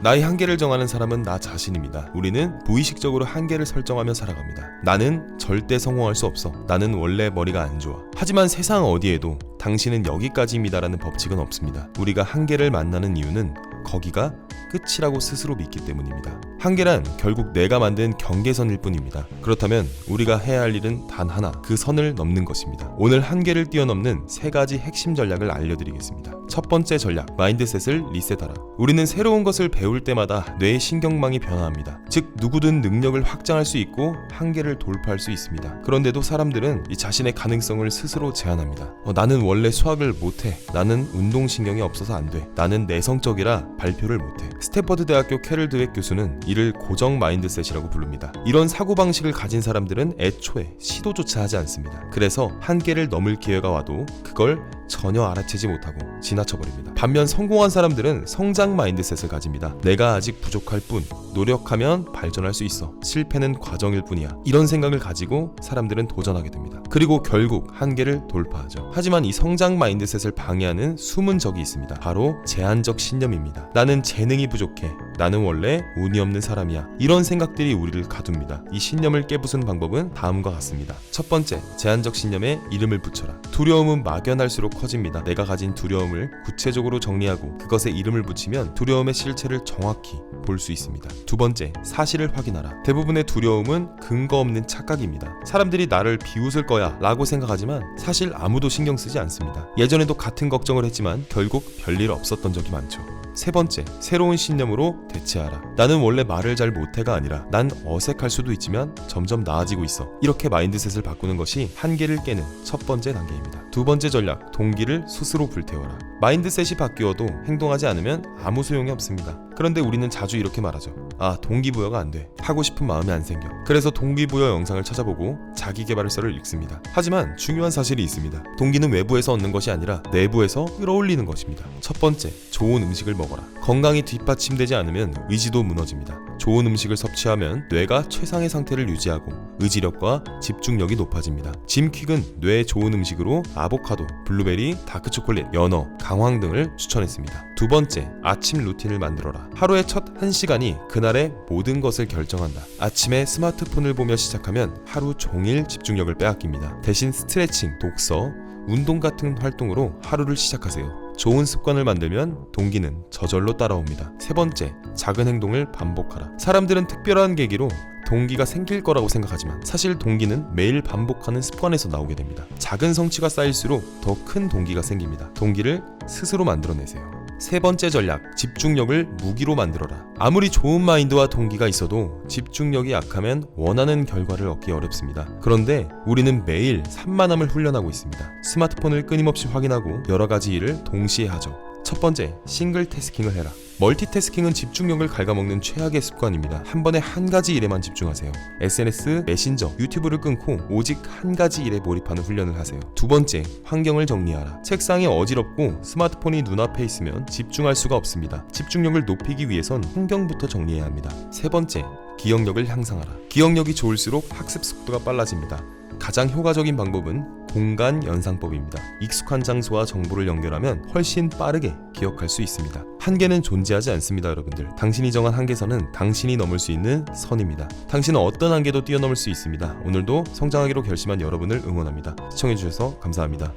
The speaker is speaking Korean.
나의 한계를 정하는 사람은 나 자신입니다. 우리는 무의식적으로 한계를 설정하며 살아갑니다. 나는 절대 성공할 수 없어. 나는 원래 머리가 안 좋아. 하지만 세상 어디에도 당신은 여기까지입니다라는 법칙은 없습니다. 우리가 한계를 만나는 이유는 거기가 끝이라고 스스로 믿기 때문입니다. 한계란 결국 내가 만든 경계선일 뿐입니다. 그렇다면 우리가 해야 할 일은 단 하나, 그 선을 넘는 것입니다. 오늘 한계를 뛰어넘는 3가지 핵심 전략을 알려드리겠습니다. 첫 번째 전략, 마인드셋을 리셋하라. 우리는 새로운 것을 배울 때마다 뇌의 신경망이 변화합니다. 즉 누구든 능력을 확장할 수 있고 한계를 돌파할 수 있습니다. 그런데도 사람들은 이 자신의 가능성을 스스로 제한합니다. 나는 원래 수학을 못해. 나는 운동신경이 없어서 안 돼. 나는 내성적이라 발표를 못해. 스탠퍼드 대학교 캐럴 드웻 교수는 이를 고정 마인드셋이라고 부릅니다. 이런 사고방식을 가진 사람들은 애초에 시도조차 하지 않습니다. 그래서 한계를 넘을 기회가 와도 그걸 전혀 알아채지 못하고 지나쳐버립니다. 반면 성공한 사람들은 성장 마인드셋을 가집니다. 내가 아직 부족할 뿐, 노력하면 발전할 수 있어. 실패는 과정일 뿐이야. 이런 생각을 가지고 사람들은 도전하게 됩니다. 그리고 결국 한계를 돌파하죠. 하지만 이 성장 마인드셋을 방해하는 숨은 적이 있습니다. 바로 제한적 신념입니다. 나는 재능이 부족해. 나는 원래 운이 없는 사람이야. 이런 생각들이 우리를 가둡니다. 이 신념을 깨부수는 방법은 다음과 같습니다. 첫 번째, 제한적 신념에 이름을 붙여라. 두려움은 막연할수록 커집니다. 내가 가진 두려움을 구체적으로 정리하고 그것에 이름을 붙이면 두려움의 실체를 정확히 볼 수 있습니다. 두 번째, 사실을 확인하라. 대부분의 두려움은 근거 없는 착각입니다. 사람들이 나를 비웃을 거야 라고 생각하지만 사실 아무도 신경 쓰지 않습니다. 예전에도 같은 걱정을 했지만 결국 별일 없었던 적이 많죠. 세 번째, 새로운 신념으로 대체하라. 나는 원래 말을 잘 못해가 아니라 난 어색할 수도 있지만 점점 나아지고 있어. 이렇게 마인드셋을 바꾸는 것이 한계를 깨는 첫 번째 단계입니다. 두 번째 전략, 동기를 스스로 불태워라. 마인드셋이 바뀌어도 행동하지 않으면 아무 소용이 없습니다. 그런데 우리는 자주 이렇게 말하죠. 동기부여가 안 돼. 하고 싶은 마음이 안 생겨. 그래서 동기부여 영상을 찾아보고 자기계발서를 읽습니다. 하지만 중요한 사실이 있습니다. 동기는 외부에서 얻는 것이 아니라 내부에서 끌어올리는 것입니다. 첫 번째, 좋은 음식을 먹어라. 건강이 뒷받침되지 않으면 의지도 무너집니다. 좋은 음식을 섭취하면 뇌가 최상의 상태를 유지하고 의지력과 집중력이 높아집니다. 짐 퀵은 뇌에 좋은 음식으로 아보카도, 블루베리, 다크초콜릿, 연어, 강황 등을 추천했습니다. 두 번째, 아침 루틴을 만들어라. 하루의 첫 1시간이 그날의 모든 것을 결정한다. 아침에 스마트폰을 보며 시작하면 하루 종일 집중력을 빼앗깁니다. 대신 스트레칭, 독서, 운동 같은 활동으로 하루를 시작하세요. 좋은 습관을 만들면 동기는 저절로 따라옵니다. 세 번째, 작은 행동을 반복하라. 사람들은 특별한 계기로 동기가 생길 거라고 생각하지만 사실 동기는 매일 반복하는 습관에서 나오게 됩니다. 작은 성취가 쌓일수록 더 큰 동기가 생깁니다. 동기를 스스로 만들어내세요. 세 번째 전략, 집중력을 무기로 만들어라. 아무리 좋은 마인드와 동기가 있어도 집중력이 약하면 원하는 결과를 얻기 어렵습니다. 그런데 우리는 매일 산만함을 훈련하고 있습니다. 스마트폰을 끊임없이 확인하고 여러 가지 일을 동시에 하죠. 첫 번째, 싱글 태스킹을 해라. 멀티태스킹은 집중력을 갉아먹는 최악의 습관입니다. 한 번에 한 가지 일에만 집중하세요. SNS, 메신저, 유튜브를 끊고 오직 한 가지 일에 몰입하는 훈련을 하세요. 두 번째, 환경을 정리하라. 책상이 어지럽고 스마트폰이 눈앞에 있으면 집중할 수가 없습니다. 집중력을 높이기 위해선 환경부터 정리해야 합니다. 세 번째, 기억력을 향상하라. 기억력이 좋을수록 학습 속도가 빨라집니다. 가장 효과적인 방법은 공간 연상법입니다. 익숙한 장소와 정보를 연결하면 훨씬 빠르게 기억할 수 있습니다. 한계는 존재하지 않습니다, 여러분들. 당신이 정한 한계선은 당신이 넘을 수 있는 선입니다. 당신은 어떤 한계도 뛰어넘을 수 있습니다. 오늘도 성장하기로 결심한 여러분을 응원합니다. 시청해주셔서 감사합니다.